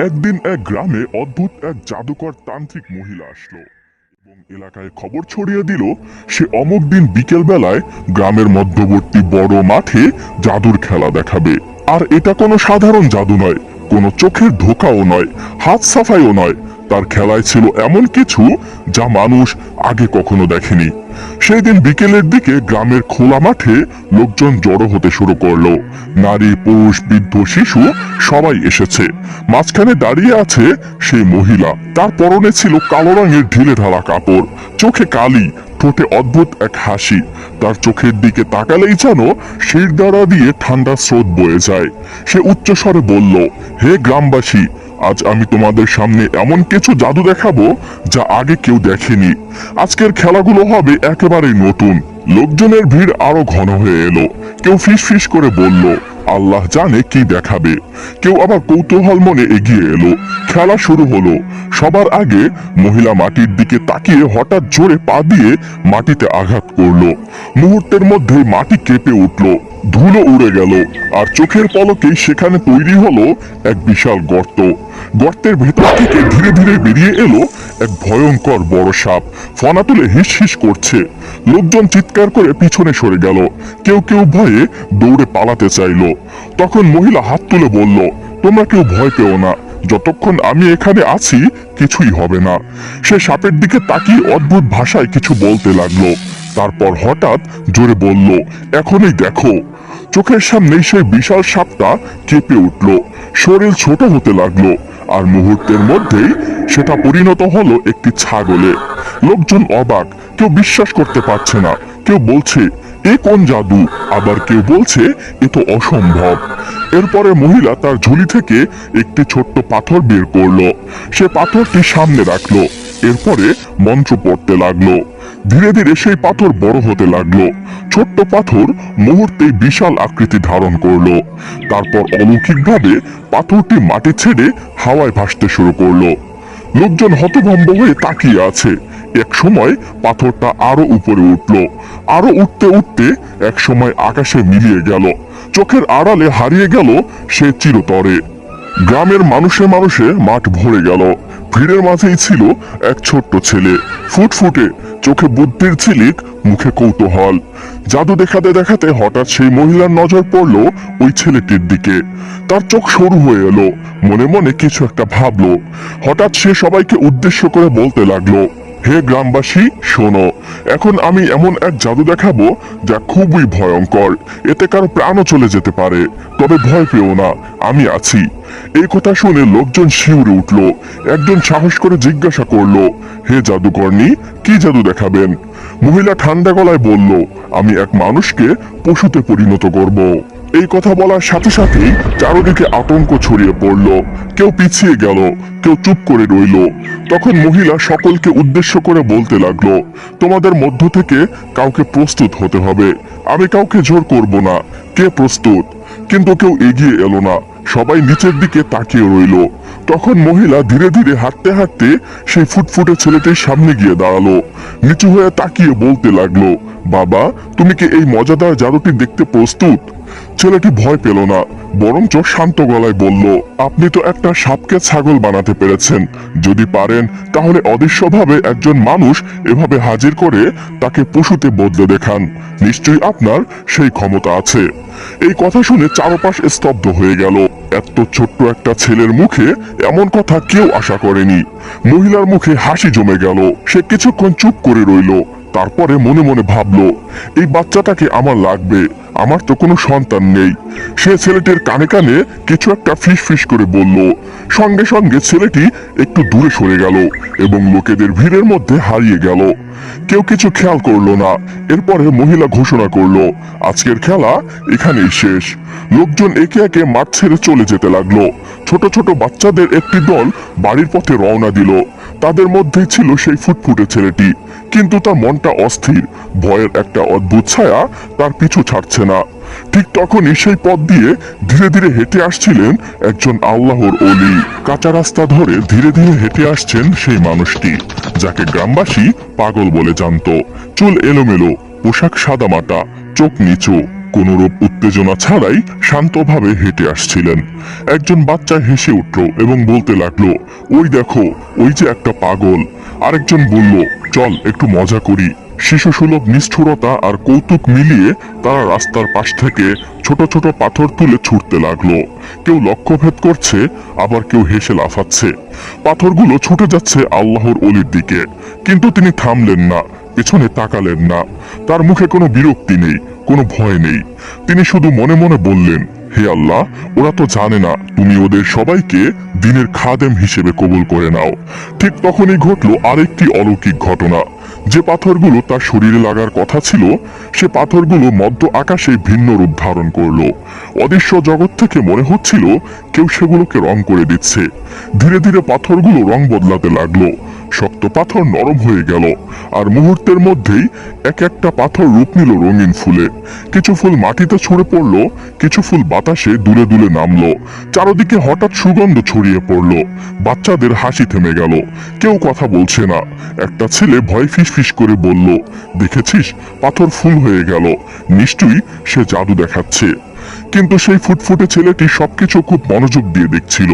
একদিন এক গ্রামে অদ্ভুত এক জাদুকর তান্ত্রিক মহিলা আসলো এবং এলাকায় খবর ছড়িয়ে দিল সে অমুক দিন বিকেল বেলায় গ্রামের মধ্যবর্তী বড় মাঠে জাদুর খেলা দেখাবে। আর এটা কোনো সাধারণ জাদু নয়, কোনো চোখের ধোঁকাও নয়, হাত সাফাইও নয়। তার খেলায় ছিল এমন কিছু যা মানুষ আগে কখনো দেখেনি। সেই দিন বিকেলের দিকে গ্রামের খোলা মাঠে লোকজন জড়ো হতে শুরু করলো। নারী, পুরুষ, বৃদ্ধ, শিশু সবাই এসেছে। মাঝখানে দাঁড়িয়ে আছে সেই মহিলা। তার পরনে ছিল কালো রঙের ঢিলে ঢালা কাপড়, চোখে কালি, ঠোঁটে অদ্ভুত এক হাসি। তার চোখের দিকে তাকালেই যেন শিরদাঁড়া দিয়ে ঠান্ডা স্রোত বয়ে যায়। সে উচ্চস্বরে বলল, হে গ্রামবাসী, আজ আমি তোমাদের সামনে এমন কিছু জাদু দেখাবো যা আগে কেউ দেখেনি। আজকের খেলাগুলো হবে একেবারেই নতুন। লোকজনের ভিড় আরো ঘন হয়ে এলো। কেউ ফিস ফিস করে বলল, আল্লাহ জানে কি দেখাবে। কেউ আবার কৌতূহল মনে এগিয়ে এলো। খেলা শুরু হলো। সবার আগে মহিলা মাটির দিকে তাকিয়ে হঠাৎ জোরে পা দিয়ে মাটিতে আঘাত করলো। মুহূর্তের মধ্যে মাটি কেঁপে উঠলো, ধুলো উড়ে গেল, আর চোখের পলকেই সেখানে তৈরি হলো এক বিশাল গর্ত। গর্তের ভেতর থেকে ধীরে ধীরে বেরিয়ে এলো এক ভয়ঙ্কর বড় সাপ। ফনা তুলে হিস হিস করছে। লোকজন চিৎকার করে পিছনে সরে গেল। কেউ কেউ ভয়ে দৌড়ে পালাতে চাইল। তখন মহিলা হাত তুলে বলল, তোমরা কেউ ভয় পেও না, যতক্ষণ আমি এখানে আছি কিছুই হবে না। সে সাপের দিকে তাকিয়ে অদ্ভুত ভাষায় কিছু বলতে লাগলো। তারপর হঠাৎ জোরে বলল, এখনই দেখো। চোখের সামনেই সেই বিশাল সাপটা কেঁপে উঠল, শরীর ছোট হতে লাগলো, আর মুহূর্তের মধ্যেই সেটা পরিণত হলো একটি ছাগলে। লোকজন অবাক, কেউ বিশ্বাস করতে পারছে না। কেউ বলছে, এ কোন জাদু, আবার কেউ বলছে এ তো অসম্ভব। এরপরে মহিলা তার ঝুলি থেকে একটি ছোট্ট পাথর বের করলো। সে পাথরটি সামনে রাখলো। এরপরে মন্ত্র পড়তে লাগলো। ধীরে ধীরে সেই পাথর বড় হতে লাগলো। ছোট্ট পাথর মুহূর্তেই বিশাল আকৃতি ধারণ করলো। তারপর অলৌকিকভাবে পাথরটি মাটি ছেড়ে হাওয়ায় ভাসতে শুরু করলো। লোকজন হতভম্ব হয়ে তাকিয়ে আছে। এক সময় পাথরটা আরো উপরে উঠলো। আরো উঠতে উঠতে এক সময় আকাশে মিলিয়ে গেল। চোখের আড়ালে হারিয়ে গেল সে চিরতরে। গ্রামের মানুষে মানুষে মাঠ ভরে গেল। ভিড়ের মাঝেই ছিল এক ছোট্ট ছেলে, ফুটফুটে, চোখে বুদ্ধির ঝিলিক, মুখে কৌতূহল। জাদু দেখাতে দেখাতে হঠাৎ সেই মহিলার নজর পড়লো ওই ছেলেটির দিকে। তার চোখ সরু হয়ে এলো, মনে মনে কিছু একটা ভাবলো। হঠাৎ সে সবাইকে উদ্দেশ্য করে বলতে লাগলো, হে গ্রামবাসী, শোনো, এখন আমি এমন এক জাদু দেখাবো যা খুবই ভয়ঙ্কর। এতে কারো প্রাণও চলে যেতে পারে, তবে ভয় পেও না, আমি আছি। এই কথা শুনে লোকজন শিউরে উঠলো। একজন সাহস করে জিজ্ঞাসা করলো, হে জাদুকরনি, কি জাদু দেখাবেন? মহিলা ঠান্ডা গলায় বলল, আমি এক মানুষকে পশুতে পরিণত করব। এই কথা বলার সাথে সাথেই চারদিকে আতঙ্ক ছড়িয়ে পড়ল। কেউ পিছিয়ে গেল, কেউ চুপ করে রইল। তখন মহিলা সকলকে উদ্দেশ্য করে বলতে লাগলো, তোমাদের মধ্য থেকে কাউকে প্রস্তুত হতে হবে। আমি কাউকে জোর করব না। কে প্রস্তুত? কিন্তু কেউ এগিয়ে এলো না। সবাই নিচের দিকে তাকিয়ে রইল। তখন মহিলা ধীরে ধীরে হাঁটতে হাঁটতে সেই ফুটফুটে ছেলেটির সামনে গিয়ে দাঁড়ালো। নিচু হয়ে তাকিয়ে বলতে লাগলো, বাবা, তুমি কি এই মজাদার জাদুটি দেখতে প্রস্তুত? ছেলেটি ভয় পেল না, বরঞ্চ শান্ত গলায় বলল, আপনি তো একটা সাপকে ছাগল বানাতে পেরেছেন। যদি পারেন তাহলে অদৃশ্যভাবে একজন মানুষ এভাবে হাজির করে তাকে পশুতে বদলে দেখান। নিশ্চয়ই আপনার সেই ক্ষমতা আছে। এই কথা শুনে চারপাশ স্তব্ধ হয়ে গেল। এত ছোট্ট একটা ছেলের মুখে এমন কথা কেউ আশা করেনি। মহিলার মুখে হাসি জমে গেল। সে কিছুক্ষণ চুপ করে রইল। তারপরে মনে মনে ভাবলো, এই বাচ্চাটাকে আমার লাগবে, আমার তো কোনো সন্তান নেই। সে ছেলেটির কানে কানে কিছু একটা ফিস ফিস করে বলল। সঙ্গে সঙ্গে ছেলেটি একটু দূরে সরে গেল এবং লোকেদের ভিড়ের মধ্যে হারিয়ে গেল। কেউ কিছু খেয়াল করলো না। এরপরে মহিলা ঘোষণা করলো, আজকের খেলা এখানেই শেষ। লোকজন একে একে মাঠ ছেড়ে চলে যেতে লাগলো। ছোট ছোট বাচ্চাদের একটি দল বাড়ির পথে রওনা দিল। তাদের মধ্যে ছিল সেই ফুটফুটে ছেলেটি, কিন্তু তার মনটা অস্থির। ভয়ের একটা অদ্ভুত ছায়া তার পিছু ছাড়ছে না। ঠিক তখনই সেই পথ দিয়ে ধীরে ধীরে হেঁটে আসছিলেন একজন আল্লাহর ওলি। কাঁচা রাস্তা ধরে ধীরে ধীরে হেঁটে আসছেন সেই মানুষটি, যাকে গ্রামবাসী পাগল বলে জানতো। চুল এলোমেলো, পোশাক সাদামাটা, চোখ নিচু। কোনরূপ উত্তেজনা ছাড়াই শান্তভাবে হেঁটে আসছিলেন। একজন বাচ্চা হেসে উঠল এবং বলতে লাগলো, ওই দেখো, ওই যে একটা পাগল। আরেকজন বলল, চল একটু মজা করি। শিশুসুলভ নিষ্ঠুরতা আর কৌতুক মিলিয়ে তারা রাস্তার পাশ থেকে ছোট ছোট পাথর তুলে ছুটতে লাগলো। কেউ লক্ষ্যভেদ করছে, আবার কেউ হেসে লাফাচ্ছে। পাথরগুলো ছুটে যাচ্ছে আল্লাহর অলির দিকে, কিন্তু তিনি থামলেন না, পেছনে তাকালেন না। তার মুখে কোনো বিরক্তি নেই, কোনো ভয় নেই। তিনি শুধু মনে মনে বললেন, হে আল্লাহ, ওরা তো জানে না তুমি ওদের সবাইকে দিনের খাদেম হিসেবে কবুল করে নাও। ঠিক তখনই ঘটল আরেকটি অলৌকিক ঘটনা। যে পাথরগুলো তার শরীরে লাগার কথা ছিল, সে পাথরগুলো মধ্য আকাশে ভিন্ন রূপ ধারণ করলো। অদৃশ্য জগৎ থেকে মনে হচ্ছিল কেউ সেগুলোকে রং করে দিচ্ছে। ধীরে ধীরে পাথরগুলো রং বদলাতে লাগলো। শক্ত পাথর নরম হয়ে গেল, আর মুহূর্তের মধ্যেই এক একটা পাথর রূপ নিল রঙিন ফুলে। কিছু ফুল মাটিতে ছড়ে পড়লো, কিছু ফুল বাতাসে দুলে দুলে নামলো। চারদিকে হঠাৎ সুগন্ধ ছড়িয়ে পড়লো। বাচ্চাদের হাসি থেমে গেল, কেউ কথা বলছে না। একটা ছেলে ভয় ফিসফিস করে বলল, দেখেছিস, পাথর ফুল হয়ে গেল, নিশ্চয়ই সে জাদু দেখাচ্ছে। কিন্তু সেই ফুটফুটে ছেলেটি সবকিছু খুব মনোযোগ দিয়ে দেখছিল।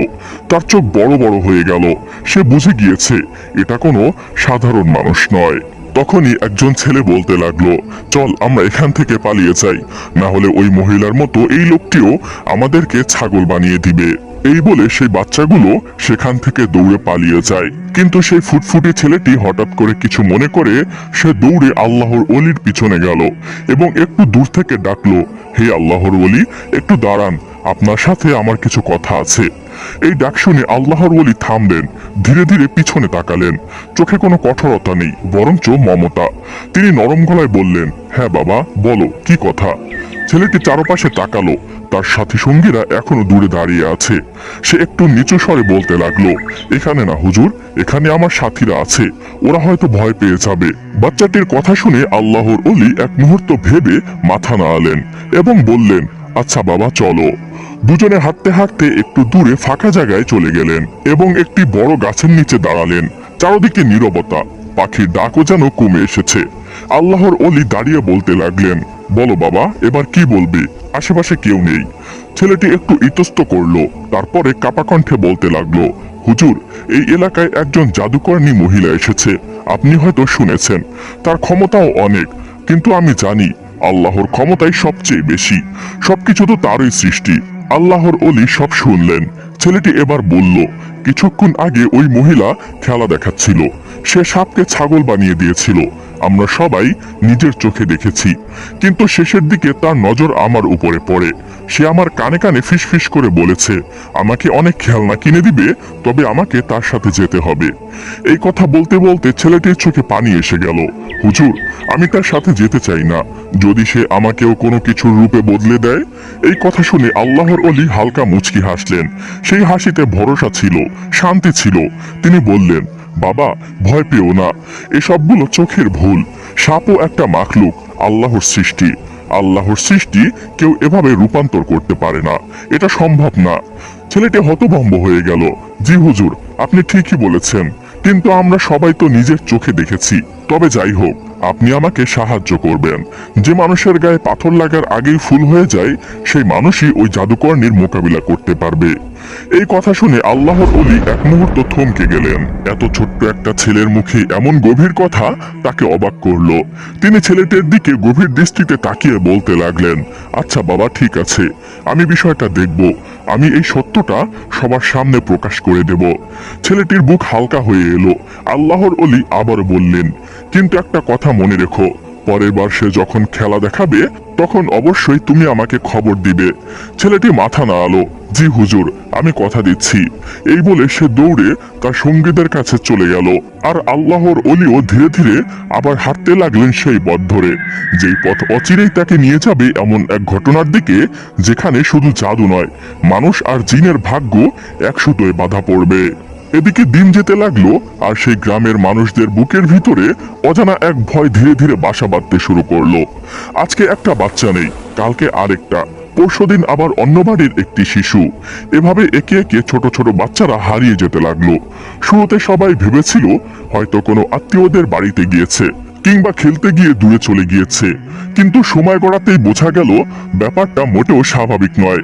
তার চোখ বড় বড় হয়ে গেল। সে বুঝে গিয়েছে এটা কোনো সাধারণ মানুষ নয়। তখনই একজন ছেলে বলতে লাগলো, চল আমরা এখান থেকে পালিয়ে যাই, না হলে ওই মহিলার মতো এই লোকটিও আমাদেরকে ছাগল বানিয়ে দিবে। এই বলে সেই বাচ্চাগুলো সেখান থেকে দৌড়ে পালিয়ে যায়। কিন্তু সেই ফুটফুটে ছেলেটি হঠাৎ করে কিছু মনে করে সে দৌড়ে আল্লাহর ওলির পিছনে গেল এবং একটু দূর থেকে ডাকলো, হে আল্লাহর ওলি, একটু দাঁড়ান, আপনার সাথে আমার কিছু কথা আছে। এই ডাক শুনে আল্লাহর ওলি থামলেন, ধীরে ধীরে পিছনে তাকালেন। চোখে কোনো কঠোরতা নেই, বরঞ্চ মমতা। তিনি নরম গলায় বললেন, হ্যাঁ বাবা, বলো কি কথা। ছেলেটি চারপাশে তাকালো। তার সাথী সঙ্গীরা এখনো দূরে দাঁড়িয়ে আছে। সে একটু নিচু স্বরে বলতে লাগলো, এখানে না হুজুর, এখানে আমার সাথীরা আছে, ওরা হয়তো ভয় পেয়ে যাবে। বাচ্চাটির কথা শুনে আল্লাহর ওলি এক মুহূর্ত ভেবে মাথা নাড়ালেন এবং বললেন, আচ্ছা বাবা, চলো। দুজনে হাঁটতে হাঁটতে একটু দূরে ফাঁকা জায়গায় চলে গেলেন এবং একটি বড় গাছের নিচে দাঁড়ালেন। চারদিকে নীরবতা, পাখির ডাকও যেন কমে এসেছে। আল্লাহর ওলি দাঁড়িয়ে বলতে লাগলেন, বলো বাবা, এবার কি বলবে? আশেপাশে কেউ নেই। ছেলেটি একটু ইতস্ত করলো, তারপরে কাপা কণ্ঠে বলতে লাগলো, হুজুর, এই এলাকায় একজন জাদুকরনী মহিলা এসেছে, আপনি হয়তো শুনেছেন। তার ক্ষমতাও অনেক, কিন্তু আমি জানি আল্লাহর ক্ষমতাই সবচেয়ে বেশি। সবকিছু তো তারই সৃষ্টি। আল্লাহর ওলি সব শুনলেন। ছেলেটি এবার বলল, কিছুক্ষণ আগে ওই মহিলা খেলা দেখাচ্ছিল। সে সাপকে ছাগল বানিয়ে দিয়েছিল, আমরা সবাই নিজের চোখে দেখেছি। কিন্তু শেষের দিকে তার নজর আমার উপরে পড়ে। সে আমার কানে কানে ফিসফিস করে বলেছে আমাকে অনেক খেলনা কিনে দিবে, তবে আমাকে তার সাথে যেতে হবে। এই কথা বলতে বলতে ছেলেটির চোখে পানি এসে গেল। হুজুর, আমি তার সাথে যেতে চাই না, যদি সে আমাকেও কোনো কিছুর রূপে বদলে দেয়। এই কথা শুনে আল্লাহর ওলি হালকা মুচকি হাসলেন। সেই হাসিতে ভরসা ছিল, শান্তি ছিল। তিনি বললেন, বাবা, ভয় পেও না, এসবগুলো চোখের ভুল। সাপও একটা মাখলুক, আল্লাহর সৃষ্টি। আল্লাহর সৃষ্টি কেউ এভাবে রূপান্তর করতে পারে না, এটা সম্ভব না। ছেলেটি হতভম্ব হয়ে গেল। জি হুজুর, আপনি ঠিকই বলেছেন, কিন্তু আমরা সবাই তো নিজের চোখে দেখেছি। তবে যাই হোক, আপনি আমাকে সাহায্য করবেন। যে মানুষের গায়ে পাথর লাগার আগেই ফুল হয়ে যায়, সেই মানুষই ওই জাদুকরনীর মোকাবিলা করতে পারবে। এই কথা শুনে আল্লাহর ওলি এক মুহূর্ত থমকে গেলেন। এত ছোট্ট একটা ছেলের মুখে এমন গভীর কথা তাকে অবাক করলো। তিনি ছেলেটির দিকে গভীর দৃষ্টিতে তাকিয়ে বলতে লাগলেন, আচ্ছা বাবা, ঠিক আছে, আমি বিষয়টা দেখব। আমি এই সত্যটা সবার সামনে প্রকাশ করে দেব। ছেলেটির বুক হালকা হয়ে এলো। আল্লাহর ওলি আবার বললেন, কিন্তু একটা কথা মনে রেখো, পরের বার সে যখন খেলা দেখাবে তখন অবশ্যই তুমি আমাকে খবর দিবে। ছেলেটি মাথা নাড়ালো, জি হুজুর, আমি কথা দিচ্ছি। এই বলে সে দৌড়ে তার সঙ্গীদের কাছে চলে গেল। আর আল্লাহর ওলিও ধীরে ধীরে আবার হাঁটতে লাগলেন সেই পথ ধরে, যেই পথ অচিরেই তাকে নিয়ে যাবে এমন এক ঘটনার দিকে, যেখানে শুধু জাদু নয়, মানুষ আর জিনের ভাগ্য এক সুতোয় বাঁধা পড়বে। এদিকে দিন যেতে লাগলো, আর সেই গ্রামের মানুষদের বুকের ভিতরে অজানা এক ভয় ধীরে ধীরে বাসা বাঁধতে শুরু করলো। আজকে একটা বাচ্চা নেই, কালকে আরেকটা, পরশুদিন আবার অন্য বাড়ির একটি শিশু। এভাবে একে একে ছোট ছোট বাচ্চারা হারিয়ে যেতে লাগলো। শুরুতে সবাই ভেবেছিল হয়তো কোনো আত্মীয়দের বাড়িতে গিয়েছে, কিংবা খেলতে গিয়ে দূরে চলে গিয়েছে। কিন্তু সময় গড়াতেই বোঝা গেল ব্যাপারটা মোটেও স্বাভাবিক নয়।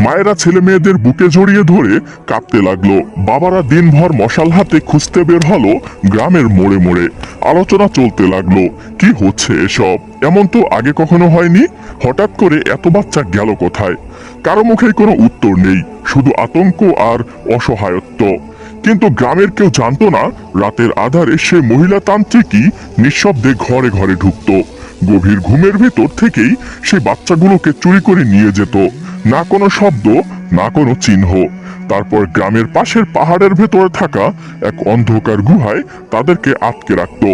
মায়েরা ছেলে মেয়েদের বুকে জড়িয়ে ধরে কাঁদতে লাগলো। বাবারা দিনভর মশাল হাতে খুঁজতে বের হলো গ্রামের মোড়ে মোড়ে। আলোচনা চলতে লাগলো, কি হচ্ছে এসব? এমন তো আগে কখনো হয়নি। হঠাৎ করে এত বাচ্চা গেল কোথায়? কারো মুখে কোনো উত্তর নেই, শুধু আতঙ্ক আর অসহায়ত্ব। কিন্তু গ্রামের কেউ জানতো না রাতের আধারে সে মহিলা তান্ত্রিকই নিঃশব্দে ঘরে ঘরে ঢুকতো। গভীর ঘুমের ভেতর থেকেই সে বাচ্চাগুলোকে চুরি করে নিয়ে যেত। না কোনো শব্দ, না কোনো চিহ্ন। তারপর গ্রামের পাশের পাহাড়ের ভেতরে থাকা এক অন্ধকার গুহায় তাদেরকে আটকে রাখতো।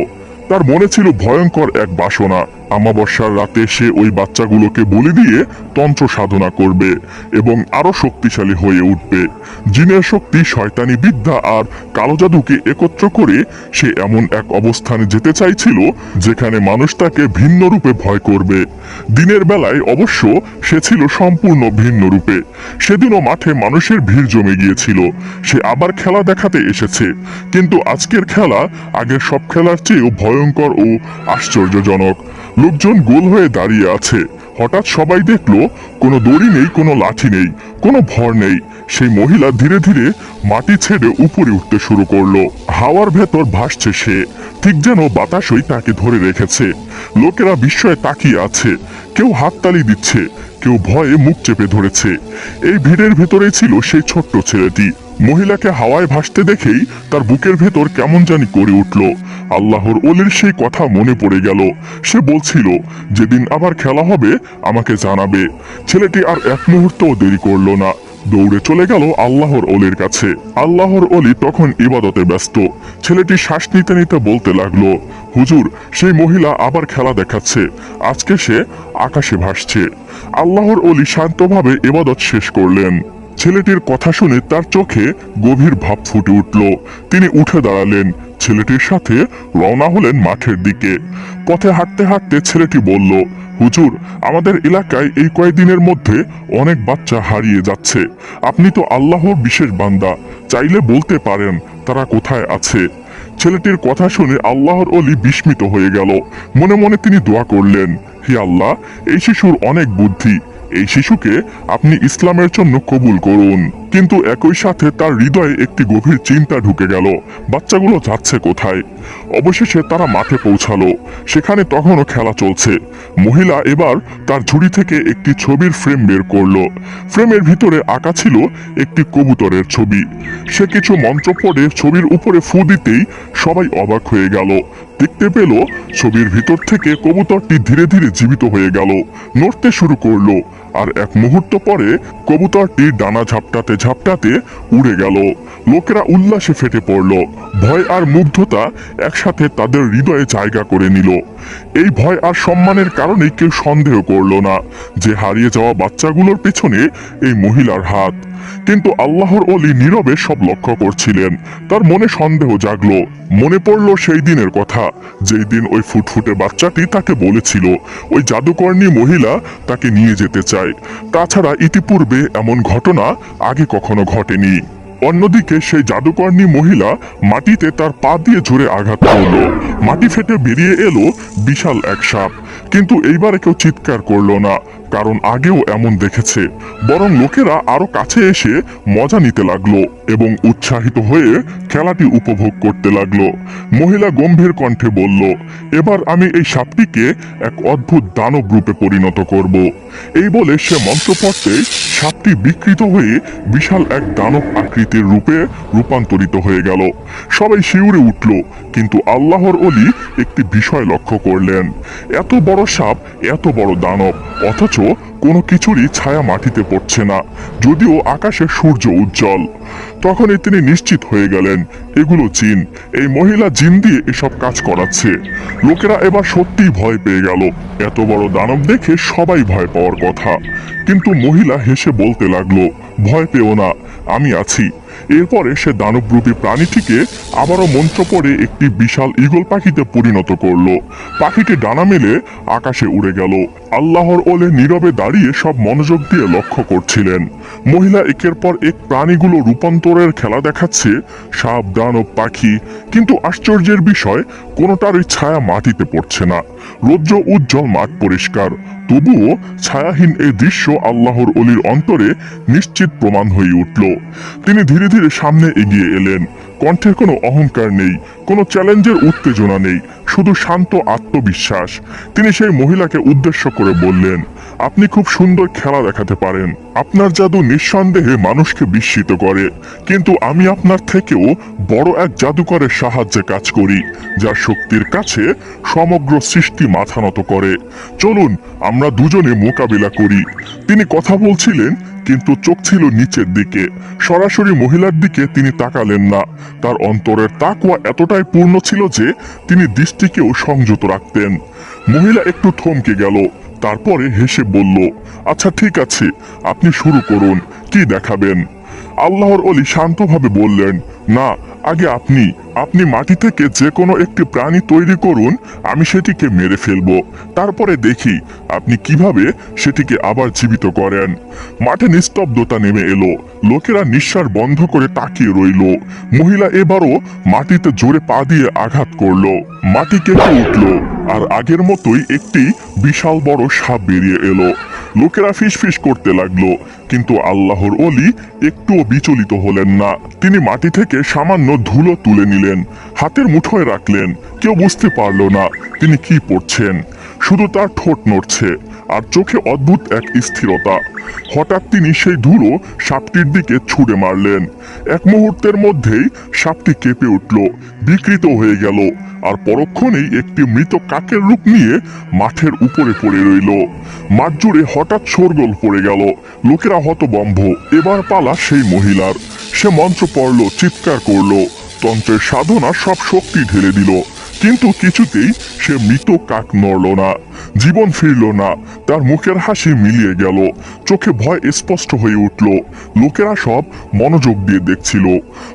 তার মনে ছিল ভয়ঙ্কর এক বাসনা। অমাবস্যার রাতে সে ওই বাচ্চাগুলোকে বলি দিয়ে তন্ত্র সাধনা করবে এবং আরো শক্তিশালী হয়ে উঠবে। জিনের শক্তি, শয়তানি বিদ্যা আর কালো জাদুকে একত্র করে সে এমন এক অবস্থানে যেতে চাইছিল যেখানে মানুষ তাকে ভিন্ন রূপে ভয় করবে। দিনের বেলায় অবশ্য সে ছিল সম্পূর্ণ ভিন্ন রূপে। সেদিনও মাঠে মানুষের ভিড় জমে গিয়েছিল। সে আবার খেলা দেখাতে এসেছে, কিন্তু আজকের খেলা আগের সব খেলার চেয়েও ভয়ঙ্কর ও আশ্চর্যজনক। লোকজন গোল হয়ে দাঁড়িয়ে আছে। হঠাৎ সবাই দেখলো কোনো দড়ি নেই, কোনো লাঠি নেই, কোনো ভর নেই। সেই মহিলা ধীরে ধীরে মাটি ছেড়ে উপরে উঠতে শুরু করলো। হাওয়ার ভেতর ভাসছে সে, ঠিক যেন বাতাসই তাকে ধরে রেখেছে। লোকেরা বিস্ময়ে তাকিয়ে আছে, কেউ হাততালি দিচ্ছে, কেউ ভয়ে মুখ চেপে ধরেছে। এই ভিড়ের ভেতরে ছিল সেই ছোট্ট ছেলেটি। মহিলাকে হাওয়ায় ভাসতে দেখেই তার বুকের ভেতর কেমন জানি করে উঠল। আল্লাহর ওলির সেই কথা মনে পড়ে গেল। সে বলছিল, যেদিন আবার খেলা হবে আমাকে জানাবে। ছেলেটি আর এক মুহূর্তও দেরি করলো না, দৌড়ে চলে গেল আল্লাহর ওলির কাছে। আল্লাহর ওলি তখন ইবাদতে ব্যস্ত। ছেলেটি শ্বাস নিতে নিতে বলতে লাগলো, হুজুর, সেই মহিলা আবার খেলা দেখাচ্ছে। আজকে সে আকাশে ভাসছে। আল্লাহর ওলি শান্তভাবে ইবাদত শেষ করলেন। ছেলেটির কথা শুনে তার চোখে গভীর ভাব ফুটে উঠল। তিনি উঠে দাঁড়ালেন, ছেলেটির সাথে রওনা হলেন মাঠের দিকে। পথে হাঁটতে হাঁটতে ছেলেটি বলল, হুজুর, আমাদের এলাকায় এই কয়েকদিনের মধ্যে অনেক বাচ্চা হারিয়ে যাচ্ছে। আপনি তো আল্লাহর বিশেষ বান্দা, চাইলে বলতে পারেন তারা কোথায় আছে। ছেলেটির কথা শুনে আল্লাহর ওলি বিস্মিত হয়ে গেল। মনে মনে তিনি দোয়া করলেন, হে আল্লাহ, এই শিশুর অনেক বুদ্ধি, এই শিশুকে আপনি ইসলামের জন্য কবুল করুন। কিন্তু একই সাথে তার হৃদয়ে একটি গভীর চিন্তা ঢুকে গেল, বাচ্চাগুলো যাচ্ছে কোথায়। অবশেষে তারা মাঠে পৌঁছালো। সেখানে তখনও খেলা চলছে। মহিলা এবার তার ঝুড়ি থেকে একটি ছবির ফ্রেম বের করলো। ফ্রেমের ভিতরে আঁকা ছিল একটি কবুতরের ছবি। সে কিছু মন্ত্র পড়ে ছবির উপরে ফু দিতেই সবাই অবাক হয়ে গেল। দেখতে পেল ছবির ভিতর থেকে কবুতরটি ধীরে ধীরে জীবিত হয়ে গেল, নড়তে শুরু করলো। আর এক মুহূর্ত পরে কবুতরটি ডানা ঝাপটাতে ঝাপটাতে উড়ে গেল। লোকেরা উল্লাসে ফেটে পড়ল। ভয় আর মুগ্ধতা একসাথে তাদের হৃদয়ে জায়গা করে নিল। এই ভয় আর সম্মানের কারণে কেউ সন্দেহ করল না যে হারিয়ে যাওয়া বাচ্চাগুলোর পেছনে এই মহিলার হাত। কিন্তু আল্লাহর ওলি নীরবে সব লক্ষ্য করছিলেন। তার মনে সন্দেহ জাগলো। মনে পড়ল সেই দিনের কথা, যেই দিন ওই ফুটফুটে বাচ্চাটি তাকে বলেছিল ওই জাদুকর্ণী মহিলা তাকে নিয়ে যেতে চায়। তাছাড়া ইতিপূর্বে এমন ঘটনা আগে কখনো ঘটেনি। অন্যদিকে সেই জাদুকর্ণী মহিলা মাটিতে তার পা দিয়ে জোরে আঘাত করলো। মাটি ফেটে বেরিয়ে এলো বিশাল এক সাপ। কিন্তু এইবারে কেউ চিৎকার করলো না, কারণ আগেও এমন দেখেছে। বরং লোকেরা আরো কাছে এসে মজা নিতে লাগলো এবং উৎসাহিত হয়ে খেলাটি উপভোগ করতে লাগলো। মহিলা গম্ভীর কণ্ঠে বলল, এবার আমি এই সাপটিকে এক অদ্ভুত দানব রূপে পরিণত করব। এই বলে সে মন্ত্র পড়তে সাপটি বিকৃত হয়ে বিশাল এক দানব আকৃতির রূপে রূপান্তরিত হয়ে গেল। সবাই শিউরে উঠল। কিন্তু আল্লাহর ওলি একটি বিষয় লক্ষ্য করলেন, এত বড় সাপ, এত বড় দানব, অথচ কোনো কিছুরই ছায়া মাটিতে পড়ছে না, যদিও আকাশে সূর্য উজ্জ্বল। তখনই তিনি নিশ্চিত হয়ে গেলেন এগুলো জিন। এই মহিলা জিন দিয়ে এসব কাজ করাচ্ছে। লোকেরা এবার সত্যিই ভয় পেয়ে গেল। এত বড় দানব দেখে সবাই ভয় পাওয়ার কথা। কিন্তু মহিলা হেসে বলতে লাগলো, ভয় পেও না, আমি আছি। এরপরে সে দানবরূপী প্রাণীটিকে আবারও মন্ত্র পড়ে একটি বিশাল ঈগল পাখিতে পরিণত করলো। পাখিটি ডানা মেলে আকাশে উড়ে গেল। আল্লাহর ওলি নীরবে দাঁড়িয়ে সব মনোযোগ দিয়ে লক্ষ্য করছিলেন। মহিলা একের পর এক প্রাণীগুলো রূপান্তরের খেলা দেখাচ্ছে, সাপ, দানব, পাখি, কিন্তু আশ্চর্যের বিষয় কোনোটারই ছায়া মাটিতে পড়ছে না। রৌদ্র উজ্জ্বল, মাঠ পরিষ্কার, তবুও ছায়াহীন এই দৃশ্য আল্লাহর ওলির অন্তরে নিশ্চিত প্রমাণ হয়ে উঠল। তিনি ধীরে ধীরে সামনে এগিয়ে এলেন। কণ্ঠের কোনো অহংকার নেই, কোনো চ্যালেঞ্জের উত্তেজনা নেই, শুধু শান্ত আত্মবিশ্বাস। তিনি সেই মহিলাকে উদ্দেশ্য করে বললেন, আপনি খুব সুন্দর খেলা দেখাতে পারেন, আপনার জাদু নিঃসন্দেহে মানুষকে বিস্মিত করে, কিন্তু আমি আপনার থেকেও বড় এক জাদুকরের সাহায্যে কাজ করি, যার শক্তির কাছে সমগ্র সৃষ্টি মাথা নত করে। চলুন আমরা দুজনে মোকাবিলা করি। তিনি কথা বলছিলেন, কিন্তু চোখ ছিল নিচের দিকে। সরাসরি মহিলার দিকে তিনি তাকালেন না। তার অন্তরের তাকওয়া এতটাই পূর্ণ ছিল যে তিনি দৃষ্টিকেও সংযত রাখতেন। মহিলা একটু থমকে গেল, তারপরে হেসে বলল, আচ্ছা ঠিক আছে, আপনি শুরু করুন, কি দেখাবেন? আল্লাহর ওলি শান্তভাবে বললেন, না, আগে আপনি আপনি মাটি থেকে যে কোনো একটি প্রাণী তৈরি করুন, আমি সেটিকে মেরে ফেলবো, তারপরে দেখি আপনি কিভাবে সেটিকে আবার জীবিত করেন। মাঠে নিস্তব্ধতা নেমে এলো। লোকেরা নিঃশ্বাস বন্ধ করে তাকিয়ে রইল। মহিলা এবারও মাটিতে জোরে পা দিয়ে আঘাত করলো। মাটি কেঁপে উঠল, আর আগের মতোই একটি বিশাল বড় সাপ বেরিয়ে এলো। লোকেরা ফিসফিস করতে লাগলো, কিন্তু আল্লাহর ওলি একটুও বিচলিত হলেন না। তিনি মাটি থেকে সামান্য ধুলো তুলে নিলেন, হাতের মুঠোয় রাখলেন। কেউ বুঝতে পারল না তিনি কি পড়ছেন। শুধু তার ঠোঁট নড়ছে আর চোখে অদ্ভুত এক স্থিরতা। হঠাৎ তিনি সেই ধুলো সাপটির দিকে ছুঁড়ে মারলেন। এক মুহূর্তের মধ্যেই সাপটি কেঁপে উঠল, বিকৃত হয়ে গেল, আর পরক্ষণেই একটি মৃত কাকের রূপ নিয়ে মাঠের উপরে পড়ে রইল। মাঠ জুড়ে হঠাৎ শোরগোল পড়ে গেল। লোকেরা হতবম্ব। এবার পালা সেই মহিলার। সে মন্ত্র পড়ল, চিৎকার করলো, তন্ত্রের সাধনা সব শক্তি ঢেলে দিল, কিন্তু কিছুতেই সে মৃত কাক নড়ল না, জীবন ফিরল না। তার মুখের হাসি মিলিয়ে গেল, চোখে ভয় স্পষ্ট হয়ে উঠল। লোকেরা সব মনোযোগ দিয়ে দেখছিল।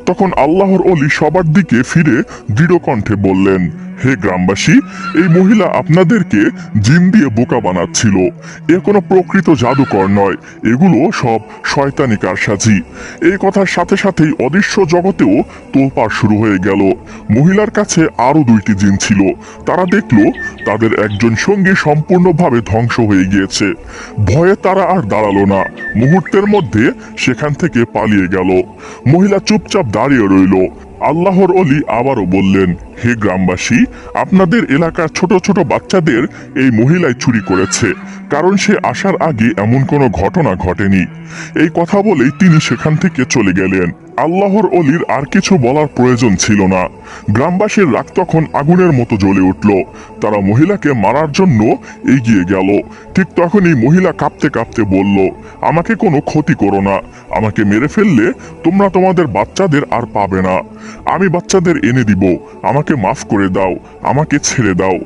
তখন আল্লাহর ওলি সবার দিকে ফিরে দৃঢ় কণ্ঠে বললেন, হে গ্রামবাসী, এই মহিলা আপনাদেরকে জিন দিয়ে বোকা বানাচ্ছিল। এ কোনো প্রকৃত জাদুকর নয়, এগুলো সব শয়তানি কারসাজি। এই কথার সাথে সাথেই অদৃশ্য জগতেও তোলপাড় শুরু হয়ে গেল। মহিলার কাছে আরো দুইটি জিন ছিল। তারা দেখল তাদের একজন সঙ্গী সম্পূর্ণভাবে ধ্বংস হয়ে গিয়েছে। ভয়ে তারা আর দাঁড়ালো না, মুহূর্তের মধ্যে সেখান থেকে পালিয়ে গেল। মহিলা চুপচাপ দাঁড়িয়ে রইল। আল্লাহর ওলি আবারও বললেন, হে গ্রামবাসী, আপনাদের এলাকার ছোট ছোট বাচ্চাদের এই মহিলাই চুরি করেছে, কারণ সে আসার আগে এমন কোনো ঘটনা ঘটেনি। এই কথা বলেই তিনি সেখান থেকে চলে গেলেন। আল্লাহর ওলির আর কিছু বলার প্রয়োজন ছিল না। গ্রামবাসীর রাগ তখন আগুনের মতো জ্বলে উঠল। তারা মহিলাকে মারার জন্য এগিয়ে গেল। ঠিক তখনই মহিলা কাঁপতে কাঁপতে বলল, আমাকে কোনো ক্ষতি করো না, আমাকে মেরে ফেললে তোমরা তোমাদের বাচ্চাদের আর পাবে না। আমি বাচ্চাদের এনে দিব, আমাকে মাফ করে দাও, আমাকে ছেড়ে দাও।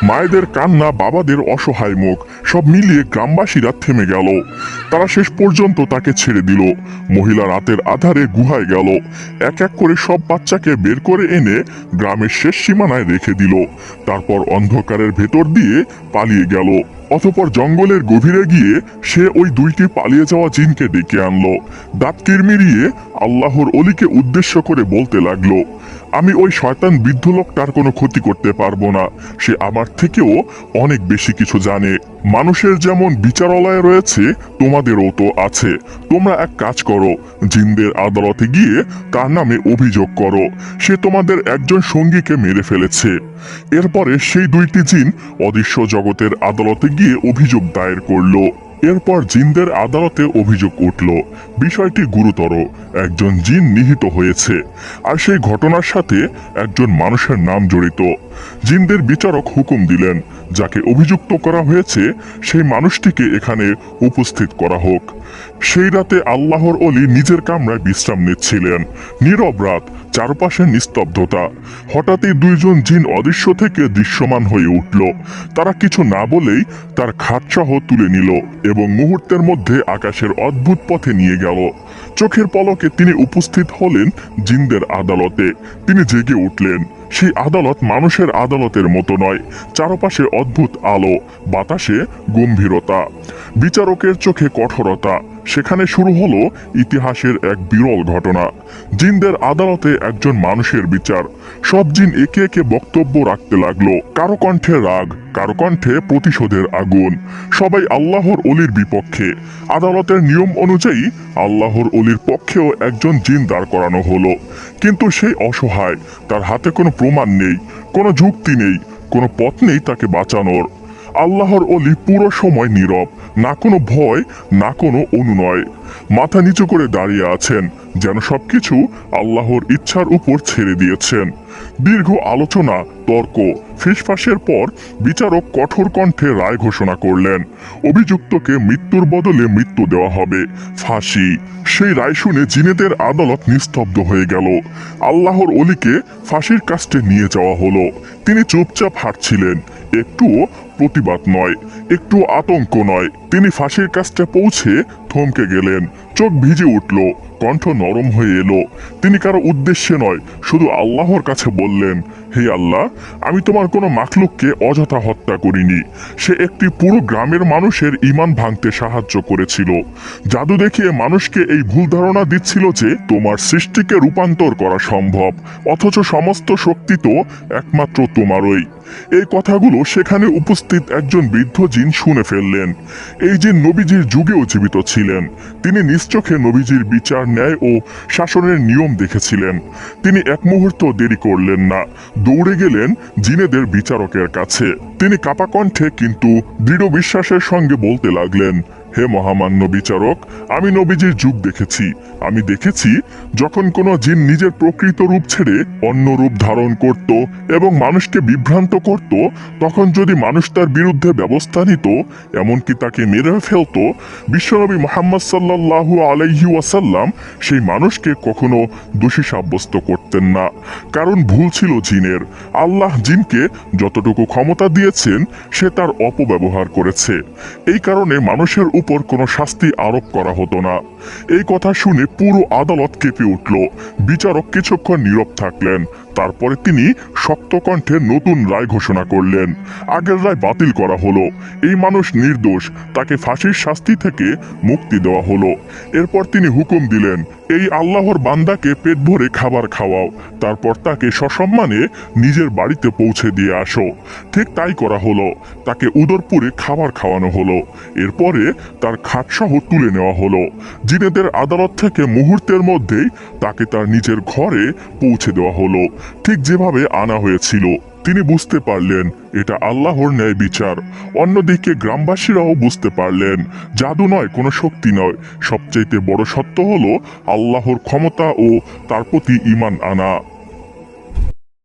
মায়েদের কান্না, বাবাদের অসহায় মুখ, সব মিলিয়ে গ্রামবাসীরা থেমে গেল। তারা শেষ পর্যন্ত তাকে ছেড়ে দিল। মহিলা রাতের আধারে গুহায় গেল। এক এক করে সব বাচ্চাকে বের করে এনে গ্রামের শেষ সীমানায় রেখে দিল। তারপর অন্ধকারের ভেতর দিয়ে পালিয়ে গেল। অতঃপর জঙ্গলের গভীরে গিয়ে সে ওই দুইটি পালিয়ে যাওয়া জিনকে ডেকে আনলো। দাঁত কিরমিরিয়ে আল্লাহর ওলিকে উদ্দেশ্য করে বলতে লাগলো, আমি ওই শয়তান বৃদ্ধ লোকটার কোনো ক্ষতি করতে পারবো না। সে আমার থেকেও অনেক বেশি কিছু জানে। মানুষের যেমন বিচারালয় রয়েছে, তোমাদেরও তো আছে। তোমরা এক কাজ করো, জিনদের আদালতে গিয়ে তার নামে অভিযোগ করো সে তোমাদের একজন সঙ্গীকে মেরে ফেলেছে। এরপরে সেই দুইটি জিন অদৃশ্য জগতের আদালতে গিয়ে অভিযোগ দায়ের করলো। এরপর জিনদের আদালতে অভিযোগ উঠল, বিষয়টি গুরুতর, একজন জিন নিহত হয়েছে, আর সেই ঘটনার সাথে একজন মানুষের নাম জড়িত। জিনদের বিচারক হুকুম দিলেন, যাকে অভিযুক্ত করা হয়েছে সেই মানুষটিকে এখানে উপস্থিত করা হোক। সেই রাতে আল্লাহর ওলি নিজের কামরায় বিশ্রাম নিচ্ছিলেন। নীরব রাত, চারপাশে নিস্তব্ধতা। হঠাৎই দুইজন জিন অদৃশ্য থেকে দৃশ্যমান হয়ে উঠল। তারা কিছু না বলেই তার খাটসহ তুলে নিল এবং মুহূর্তের মধ্যে আকাশের অদ্ভুত পথে নিয়ে গেল। চোখের পলকে তিনি উপস্থিত হলেন জিনদের আদালতে। তিনি জেগে উঠলেন। সেই আদালত মানুষের আদালতের মতো নয়। চারপাশে অদ্ভুত আলো, বাতাসে গম্ভীরতা, বিচারকের চোখে কঠোরতা। সেখানে শুরু হলো ইতিহাসের এক বিরল ঘটনা। জিনদের আদালতে একজন মানুষের বিচার। সব জিন একে একে বক্তব্য রাখতে লাগলো। কারো কণ্ঠে রাগ, কারো কণ্ঠে প্রতিশোধের আগুন। সবাই আল্লাহর অলির বিপক্ষে। আদালতের নিয়ম অনুযায়ী আল্লাহর অলির পক্ষেও একজন জিন দাঁড় করানো হলো, কিন্তু সে অসহায়। তার হাতে কোনো প্রমাণ নেই, কোনো যুক্তি নেই, কোনো পথ নেই তাকে বাঁচানোর। আল্লাহর অলি পুরো সময় নীরব, না কোনো ভয়, না কোনো অনুনয়। মাথা নিচু করে দাঁড়িয়ে আছেন, যেন সবকিছু আল্লাহর ইচ্ছার উপর ছেড়ে দিয়েছেন। দীর্ঘ আলোচনা, তর্ক, ফিসফাসের পর বিচারক কঠোর কণ্ঠে রায় ঘোষণা করলেন। অভিযুক্তকে মৃত্যুর বদলে মৃত্যু দেওয়া হবে, ফাঁসি। সেই রায় শুনে জিনেদের আদালত নিস্তব্ধ হয়ে গেল। আল্লাহর অলিকে ফাঁসির কাস্টে নিয়ে যাওয়া হলো। তিনি চুপচাপ হাঁটছিলেন, একটুও প্রতিবাদ নয়, একটু আতঙ্ক নয়। তিনি ফাঁসির কাস্টে পৌঁছে থমকে গেলেন। চোখ ভিজে উঠল, কণ্ঠ নরম হয়ে এলো। তিনি কারো উদ্দেশ্যে নয়, শুধু আল্লাহর কাছে বললেন, হে আল্লাহ, আমি তোমার কোনো মাখলুককে অযথা হত্যা করিনি। সে একটি পুরো গ্রামের মানুষের ঈমান ভাঙতে সাহায্য করেছিল। জাদু দেখিয়ে মানুষকে এই ভুল ধারণা দিচ্ছিল যে তোমার সৃষ্টিকে রূপান্তর করা সম্ভব, অথচ সমস্ত শক্তি তো একমাত্র তোমারই। এই কথাগুলো সেখানে উপস্থিত একজন বৃদ্ধ জিন শুনে ফেললেন। এই জিন নবীজির যুগেও জীবিত ছিলেন। তিনি নিজ চোখে নবীজির বিচার, ন্যায় ও শাসনের নিয়ম দেখেছিলেন। তিনি এক মুহূর্ত দেরি করলেন না, দৌড়ে গেলেন জিনেদের বিচারকের কাছে। তিনি কাপা কণ্ঠে কিন্তু দৃঢ় বিশ্বাসের সঙ্গে বলতে লাগলেন, হে মহামান্য বিচারক, আমি নবীজির যুগ দেখেছি। আমি দেখেছি যখন কোনো জিন নিজের প্রকৃত রূপ ছেড়ে অন্য রূপ ধারণ করত এবং মানুষকে বিভ্রান্ত করত, তখন যদি মানুষ তার বিরুদ্ধে ব্যবস্থা নিত, এমনকি তাকে মেরে ফেলত, বিশ্বনবী মুহাম্মদ সাল্লাল্লাহু আলাইহি ওয়াসাল্লাম সেই মানুষকে কখনো দোষী সাব্যস্ত করতেন না, কারণ ভুল ছিল জিনের। আল্লাহ জিনকে যতটুকু ক্ষমতা দিয়েছেন সে তার অপব্যবহার করেছে। এই কারণে মানুষের উপর কোনো শাস্তি আরোপ করা হতো না। এই কথা শুনে পুরো আদালত কেঁপে উঠল। বিচারক কিছুক্ষণ নীরব থাকলেন। তারপরে তিনি শক্ত কণ্ঠে নতুন রায় ঘোষণা করলেন। আগের রায় বাতিল করা হলো। এই মানুষ নির্দোষ, তাকে ফাঁসির শাস্তি থেকে মুক্তি দেওয়া হলো। এরপর তিনি হুকুম দিলেন, এই আল্লাহর বান্দাকে পেট ভরে খাবার খাওয়াও, তারপর তাকে সসম্মানে নিজের বাড়িতে পৌঁছে দিয়ে আসো। ঠিক তাই করা হলো। তাকে উদরপুরে খাবার খাওয়ানো হলো। এরপরে তার খাটসহ তুলে নেওয়া হলো। জিনেদের আদালত থেকে মুহূর্তের মধ্যেই তাকে তার নিজের ঘরে পৌঁছে দেওয়া হলো, ঠিক যেভাবে আনা হয়েছিল। তিনি বুঝতে পারলেন এটা আল্লাহর ন্যায় বিচার। অন্যদিকে গ্রামবাসীরাও বুঝতে পারলেন জাদু নয়, কোনো শক্তি নয়, সবচাইতে বড় সত্য হলো আল্লাহর ক্ষমতা ও তার প্রতি ঈমান আনা।